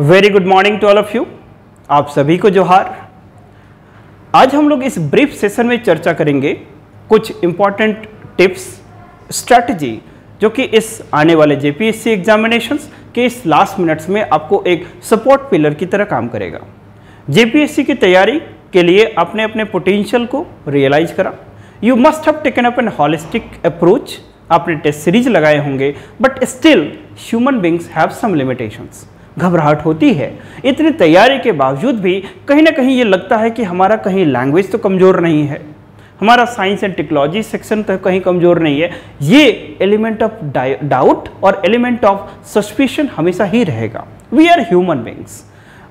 Very good morning to all of you. आप सभी को जोहार। आज हम लोग इस ब्रीफ सेशन में चर्चा करेंगे कुछ इंपॉर्टेंट टिप्स, स्ट्रैटेजी जो कि इस आने वाले जेपीएससी एग्जामिनेशंस के इस लास्ट मिनट्स में आपको एक सपोर्ट पिलर की तरह काम करेगा। जेपीएससी की तैयारी के लिए आपने अपने पोटेंशियल को रियलाइज करा। You must have taken up an holistic approach. आपने टेस्ट सीरीज लगाए होंगे, but still human beings have some limitations. घबराहट होती है। इतनी तैयारी के बावजूद भी कहीं ना कहीं ये लगता है कि हमारा कहीं लैंग्वेज तो कमज़ोर नहीं है, हमारा साइंस एंड टेक्नोलॉजी सेक्शन तो कहीं कमज़ोर नहीं है। ये एलिमेंट ऑफ डाउट और एलिमेंट ऑफ सस्पिशन हमेशा ही रहेगा। We are human beings,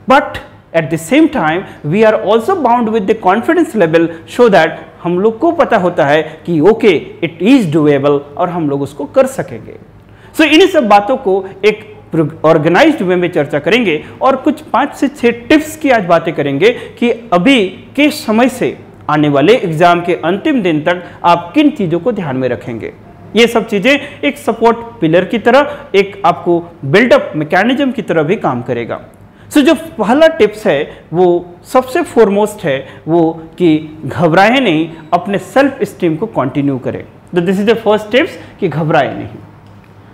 but at the same time we are also bound with the confidence level, so that हम लोग को पता होता है कि ओके इट इज़ डूएबल और हम लोग उसको कर सकेंगे। सो इन्हीं सब बातों को एक ऑर्गेनाइज्ड वे में चर्चा करेंगे और कुछ 5 से 6 टिप्स की आज बातें करेंगे कि अभी के समय से आने वाले एग्जाम के अंतिम दिन तक आप किन चीज़ों को ध्यान में रखेंगे। ये सब चीज़ें एक सपोर्ट पिलर की तरह, एक आपको बिल्डअप मैकेनिज्म की तरह भी काम करेगा। सो जो पहला टिप्स है वो सबसे फॉरमोस्ट है वो कि घबराएं नहीं, अपने सेल्फ स्टीम को कंटिन्यू करें। तो this is the first tips कि घबराएं नहीं।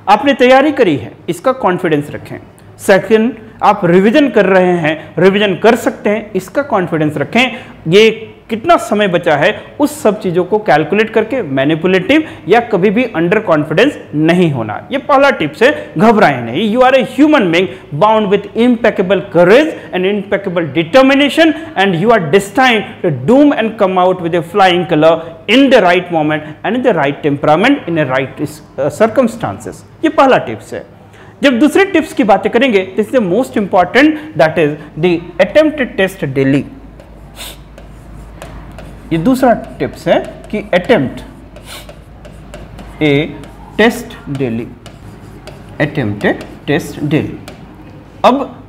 आपने तैयारी करी है, इसका कॉन्फिडेंस रखें। सेकंड, आप रिवीजन कर रहे हैं, रिवीजन कर सकते हैं, इसका कॉन्फिडेंस रखें। ये कितना समय बचा है उस सब चीज़ों को कैलकुलेट करके मैनिपुलेटिव या कभी भी अंडर कॉन्फिडेंस नहीं होना। ये पहला टिप्स है, घबराएं नहीं। You are a human being bound with impeccable courage and impeccable determination and you are destined to doom and come out with a flying colour in the right moment and in the right temperament in a right circumstances। ये पहला tips है। जब दूसरे tips की बातें करेंगे, this is the most important, that is the attempt test daily. ये दूसरा टिप्स है कि attempt a test daily, attempt test daily. अब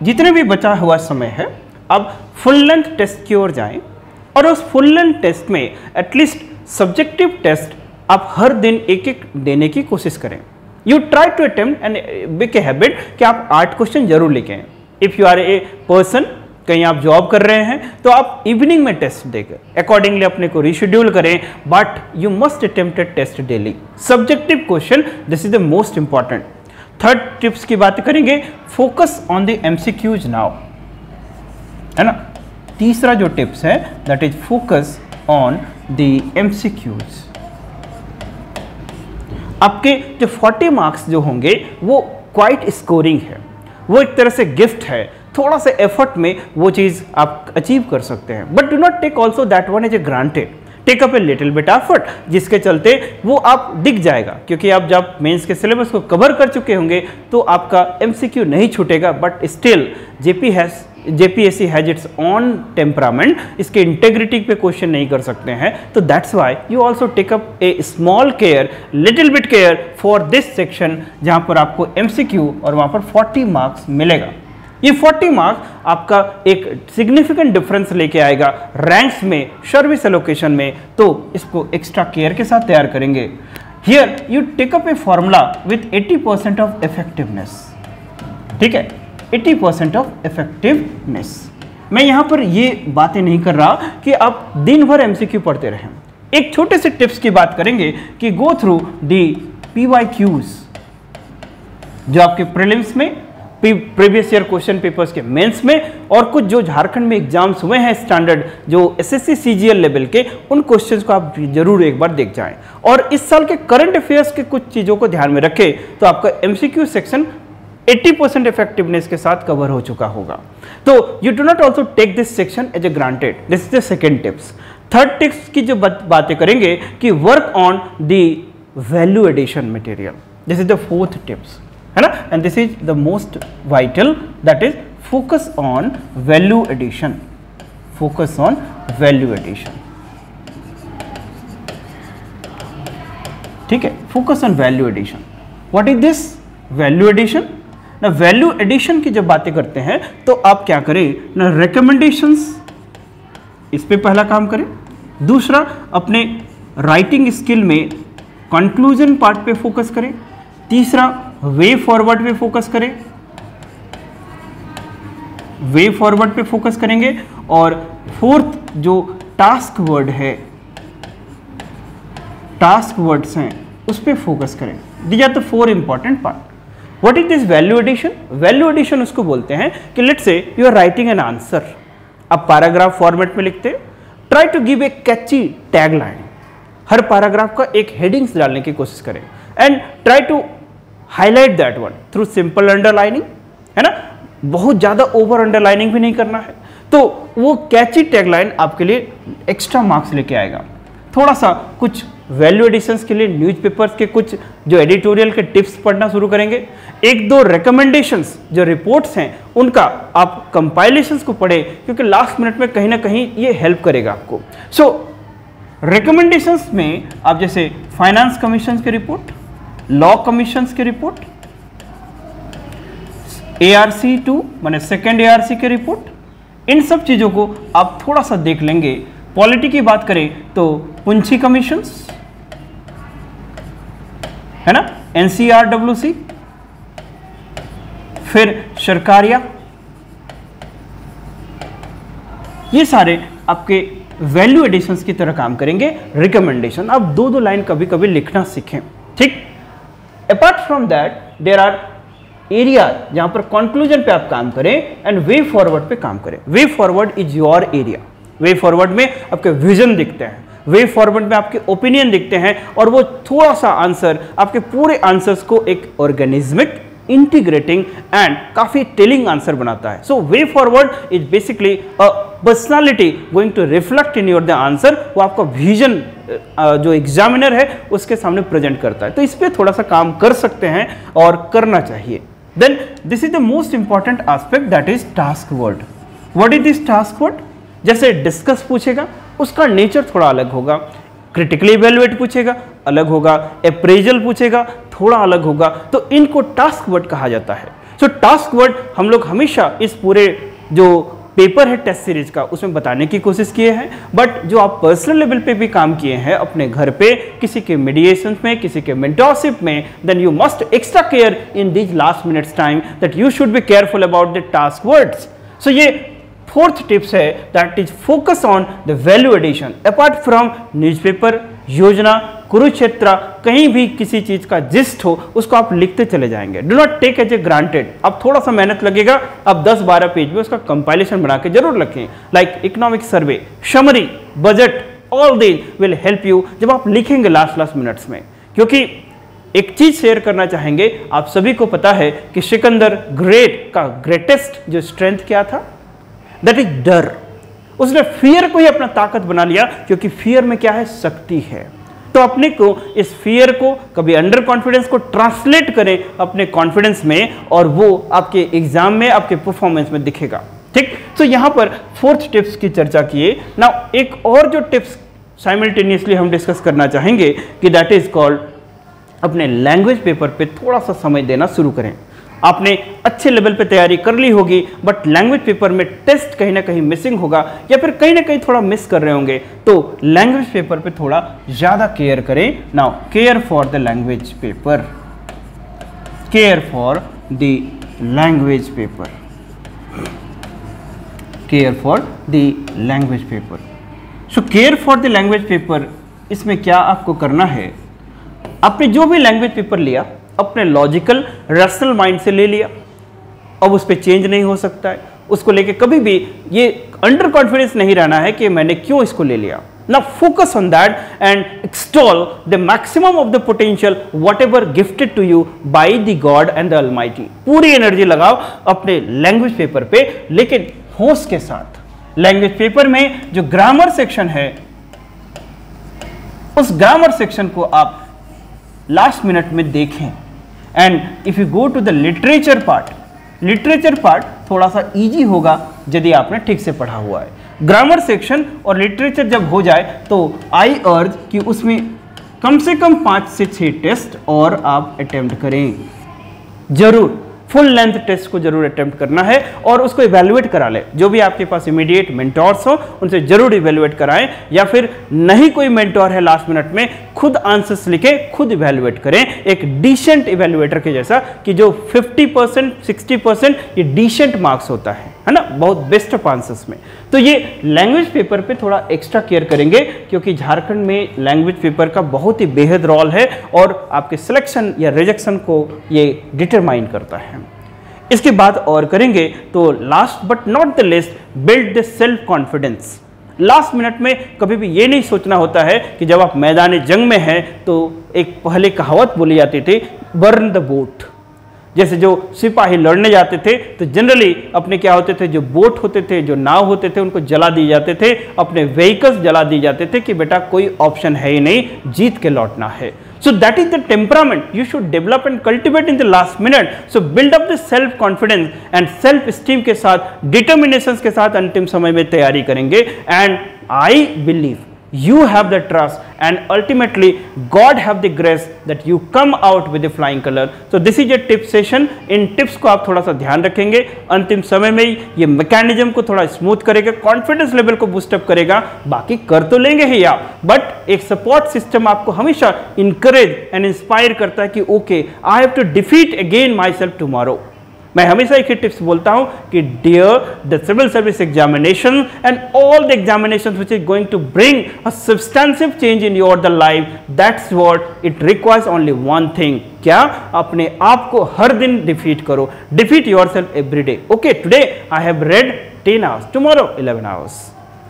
जितने भी बचा हुआ समय है, अब फुल लेंथ टेस्ट की ओर जाएं और उस फुल लेंथ टेस्ट में एटलीस्ट सब्जेक्टिव टेस्ट आप हर दिन एक एक देने की कोशिश करें। You try to attempt and pick a habit कि आप 8 क्वेश्चन जरूर लिखें। If you are a person, कहीं आप जॉब कर रहे हैं तो आप इवनिंग में टेस्ट देकर अकॉर्डिंगली अपने को रीशेड्यूल करें, but you must attempt a test daily. Subjective question, this is the most important. Third tips की बात करेंगे, focus on the MCQs now, है ना। तीसरा जो टिप्स है that is focus on the MCQs. आपके जो 40 मार्क्स जो होंगे वो क्वाइट स्कोरिंग है, वो एक तरह से गिफ्ट है। थोड़ा सा एफर्ट में वो चीज़ आप अचीव कर सकते हैं, but do not take also that one as a granted. Take up a little bit effort, जिसके चलते वो आप दिख जाएगा, क्योंकि आप जब मेंस के सिलेबस को कवर कर चुके होंगे तो आपका एमसीक्यू नहीं छूटेगा। But still JPSC has its on temperament, इसके इंटेग्रिटी पे क्वेश्चन नहीं कर सकते हैं। तो that's why you also take up a small care, little bit care for this section, जहां पर आपको एमसीक्यू और वहां पर 40 मार्क्स मिलेगा। ये 40 मार्क्स आपका एक सिग्निफिकेंट डिफरेंस लेके आएगा रैंक्स में, सर्विस एलोकेशन में। तो इसको एक्स्ट्रा केयर के साथ तैयार करेंगे। Here you take up a formula with 80% of effectiveness. ठीक है, 80% ऑफ इफेक्टिवनेस। मैं यहां पर ये बातें नहीं कर रहा कि आप दिन भर एमसीक्यू पढ़ते रहें। एक छोटे से टिप्स की बात करेंगे कि गो थ्रू दी PYQs, जो आपके प्रीलिम्स में, प्रीवियस ईयर क्वेश्चन पेपर्स के मेंस में, और कुछ जो झारखंड में एग्जाम्स हुए हैं स्टैंडर्ड जो SSC CGL लेवल के, उन क्वेश्चंस को आप जरूर एक बार देख जाएं। और इस साल के करंट अफेयर्स के कुछ चीज़ों को ध्यान में रखें तो आपका MCQ सेक्शन 80% इफेक्टिवनेस के साथ कवर हो चुका होगा। तो you do not also take this section as a granted. This is the second tips. Third tips की जो बातें करेंगे कि work on the value addition material. This is the fourth tips, है ना, and this is the most vital, that is focus on value addition. Focus on value addition. ठीक है, focus on value addition. What is this value addition? ना value addition की जब बातें करते हैं तो आप क्या करें ना, रिकमेंडेशंस, इस पे पहला काम करें। दूसरा, अपने राइटिंग स्किल में कंक्लूजन पार्ट पे फोकस करें। तीसरा, वे फॉरवर्ड पे फोकस करें। वे फॉरवर्ड पे फोकस करेंगे, और फोर्थ जो टास्क वर्ड है, टास्क वर्ड्स हैं, उस पे फोकस करें। These are the 4 important part. What is this value addition? Value addition उसको बोलते हैं कि let's say you are writing an answer, आप पैराग्राफ फॉर्मेट में लिखते हैं, try to give a catchy tag line, हर पैराग्राफ का एक हेडिंग्स डालने की कोशिश करें, and try to highlight that one through simple underlining, है ना, बहुत ज्यादा ओवर अंडरलाइनिंग भी नहीं करना है, तो वो कैची टैगलाइन आपके लिए एक्स्ट्रा मार्क्स लेके आएगा। थोड़ा सा कुछ वैल्यू एडिशंस के लिए न्यूज़पेपर्स के कुछ जो एडिटोरियल के टिप्स पढ़ना शुरू करेंगे, 1-2 रिकमेंडेशंस जो रिपोर्ट्स हैं उनका आप कंपाइलेशंस को पढ़ें, क्योंकि लास्ट मिनट में कहीं ना कहीं ये हेल्प करेगा आपको। सो रिकमेंडेशंस में आप जैसे फाइनेंस कमीशन की रिपोर्ट, लॉ कमीशन की रिपोर्ट, ARC2 माने सेकेंड ARC की रिपोर्ट, इन सब चीजों को आप थोड़ा सा देख लेंगे। पॉलिटी की बात करें तो पुंछी कमीशंस, है ना, NCRWC, फिर सरकारिया, ये सारे आपके वैल्यू एडिशंस की तरह काम करेंगे। रिकमेंडेशन आप 2-2 लाइन कभी कभी लिखना सीखें, ठीक। Apart from that there are area जहां पर कंक्लूजन पे आप काम करें एंड वे फॉरवर्ड पे काम करें। वे forward is your area. Way forward में आपके विजन दिखते हैं, वे फॉरवर्ड में आपके ओपिनियन दिखते हैं, और वो थोड़ा सा आंसर आपके पूरे आंसर्स को एक ऑर्गेनिज्मिक, इंटीग्रेटिंग एंड काफी टेलिंग आंसर बनाता है। So way forward is basically a personality going to reflect in your the answer. वो आपका विजन जो एग्जामिनर है उसके सामने प्रेजेंट करता है, तो इस पे थोड़ा सा काम कर सकते हैं और करना चाहिए। Then this is the most important aspect, that is task word. What is this task word? जैसे डिस्कस पूछेगा उसका नेचर थोड़ा अलग होगा, क्रिटिकली इवेल्युएट पूछेगा अलग होगा, अप्रेजल पूछेगा थोड़ा अलग होगा, तो इनको टास्क वर्ड कहा जाता है। सो टास्क वर्ड हम लोग हमेशा इस पूरे जो पेपर है टेस्ट सीरीज का उसमें बताने की कोशिश किए हैं, बट जो आप पर्सनल लेवल पे भी काम किए हैं अपने घर पे, किसी के मीडिएशन में, किसी के मेंटरशिप में, then you must extra care in this last minutes time that you should be careful about the task words. So ये फोर्थ टिप्स है, that is focus on the value addition. Apart from newspaper, Yojana, Kurukshetra, कहीं भी किसी चीज का gist हो उसको आप लिखते चले जाएंगे। Do not take as a granted. अब थोड़ा सा मेहनत लगेगा, अब 10-12 पेज में उसका कंपाइलेशन बना के जरूर रखें, like economic survey, summary, budget, all these will help you जब आप लिखेंगे लास्ट मिनट्स में। क्योंकि एक चीज शेयर करना चाहेंगे, आप सभी को पता है कि सिकंदर ग्रेट का ग्रेटेस्ट जो स्ट्रेंथ क्या था, दैट इज डर। उसने फियर को ही अपना ताकत बना लिया, क्योंकि फियर में क्या है, शक्ति है। तो अपने को इस फियर को कभी अंडर कॉन्फिडेंस को ट्रांसलेट करें अपने कॉन्फिडेंस में, और वो आपके एग्जाम में, आपके परफॉर्मेंस में दिखेगा, ठीक। तो यहां पर फोर्थ टिप्स की चर्चा किए। नाउ एक और जो टिप्स साइमल्टेनियसली हम डिस्कस करना चाहेंगे कि दैट इज कॉल्ड अपने लैंग्वेज पेपर पे थोड़ा सा समय देना शुरू करें। आपने अच्छे लेवल पे तैयारी कर ली होगी, बट लैंग्वेज पेपर में टेस्ट कहीं ना कहीं मिसिंग होगा, या फिर कहीं ना कहीं थोड़ा मिस कर रहे होंगे, तो लैंग्वेज पेपर पे थोड़ा ज्यादा केयर करें। Now care for the language paper, care for the language paper, care for the language paper. So care for the language paper, इसमें क्या आपको करना है, आपने जो भी लैंग्वेज पेपर लिया अपने लॉजिकल रैशनल माइंड से ले लिया, अब उस पर चेंज नहीं हो सकता है। उसको लेके कभी भी ये अंडर कॉन्फिडेंस नहीं रहना है कि मैंने क्यों इसको ले लिया। Now focus on that and extol the maximum of the potential whatever gifted to you by the god and the almighty. पूरी एनर्जी लगाओ अपने लैंग्वेज पेपर पे, लेकिन होश के साथ। लैंग्वेज पेपर में जो ग्रामर सेक्शन है, उस ग्रामर सेक्शन को आप लास्ट मिनट में देखें। And if you go to the literature part, literature part थोड़ा सा इजी होगा यदि आपने ठीक से पढ़ा हुआ है। ग्रामर सेक्शन और लिटरेचर जब हो जाए तो आई अर्ज कि उसमें कम से कम 5 से 6 टेस्ट और आप अटेम्प्ट करें, जरूर फुल लेंथ टेस्ट को जरूर अटेम्प्ट करना है, और उसको इवेल्युएट करा ले। जो भी आपके पास इमीडिएट मेंटोर्स हो उनसे जरूर इवेल्युएट कराएं, या फिर नहीं कोई मेंटोर है लास्ट मिनट में, खुद आंसर्स लिखे, खुद इवेल्युएट करें, एक डिसेंट इवेल्युएटर के जैसा, कि जो 50%, 60% ये डिसेंट मार्क्स होता है। है ना, बहुत बेस्ट ऑफ आंसर्स में। तो ये लैंग्वेज पेपर पे थोड़ा एक्स्ट्रा केयर करेंगे क्योंकि झारखंड में लैंग्वेज पेपर का बहुत ही बेहद रोल है और आपके सिलेक्शन या रिजेक्शन को ये डिटरमाइन करता है। इसके बाद और करेंगे तो last but not the list, build the self confidence. Last minute में कभी भी ये नहीं सोचना होता है कि जब आप मैदान जंग में हैं तो एक पहले कहावत बोली जाती थी, बर्न द बोट। जैसे जो सिपाही लड़ने जाते थे तो जनरली अपने क्या होते थे, जो बोट होते थे, जो नाव होते थे, उनको जला दिए जाते थे, अपने व्हीकल्स जला दिए जाते थे कि बेटा कोई ऑप्शन है ही नहीं, जीत के लौटना है। So that is the temperament you should develop and cultivate in the last minute. So build up the self confidence and self esteem के साथ, determinations के साथ अंतिम समय में तैयारी करेंगे। And I believe you have the trust and ultimately God have the grace that you come out with a flying color. So this is a tip session. In tips को आप थोड़ा सा ध्यान रखेंगे, अंतिम समय में ये मैकेनिज्म को थोड़ा स्मूथ करेगा, कॉन्फिडेंस लेवल को बूस्टअप करेगा। बाकी कर तो लेंगे ही आप, बट एक सपोर्ट सिस्टम आपको हमेशा इंकरेज एंड इंस्पायर करता है कि okay I have to defeat again myself tomorrow. मैं हमेशा एक ही टिप्स बोलता हूं कि dear the civil service examination and all the examinations which is going to bring a substantive change in your the life, that's what it requires only one thing. क्या? अपने आप को हर दिन डिफीट करो, defeat yourself every day. Okay, today I have read 10 hours, tomorrow 11 hours.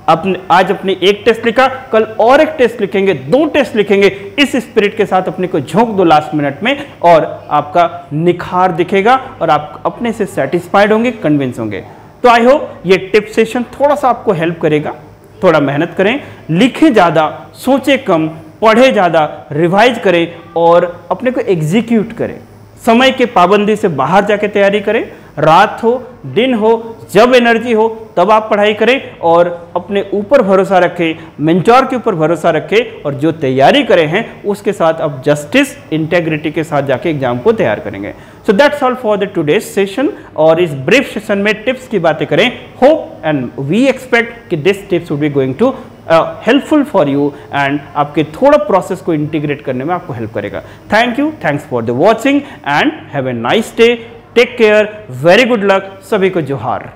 आज अपने एक टेस्ट लिखा, कल और एक टेस्ट लिखेंगे, 2 टेस्ट लिखेंगे। इस स्पिरिट के साथ अपने को झोंक दो लास्ट मिनट में और आपका निखार दिखेगा और आप अपने से सेटिस्फाइड होंगे, कन्विंस होंगे। तो आई होप ये टिप सेशन थोड़ा सा आपको हेल्प करेगा। थोड़ा मेहनत करें, लिखें ज़्यादा, सोचें कम, पढ़े ज़्यादा, रिवाइज करें और अपने को एग्जीक्यूट करें। समय के पाबंदी से बाहर जाके तैयारी करें, रात हो दिन हो, जब एनर्जी हो तब आप पढ़ाई करें और अपने ऊपर भरोसा रखें, मेंटोर के ऊपर भरोसा रखें और जो तैयारी करें हैं उसके साथ अब जस्टिस इंटेग्रिटी के साथ जाके एग्जाम को तैयार करेंगे। So that's all for the today's session. और इस ब्रीफ सेशन में टिप्स की बातें करें, होप एंड वी एक्सपेक्ट कि this tips would be going to helpful for you and आपके थोड़ा प्रोसेस को इंटीग्रेट करने में आपको हेल्प करेगा। Thank you, thanks for the watching and have a nice day, take care, very good luck, सभी को जोहार।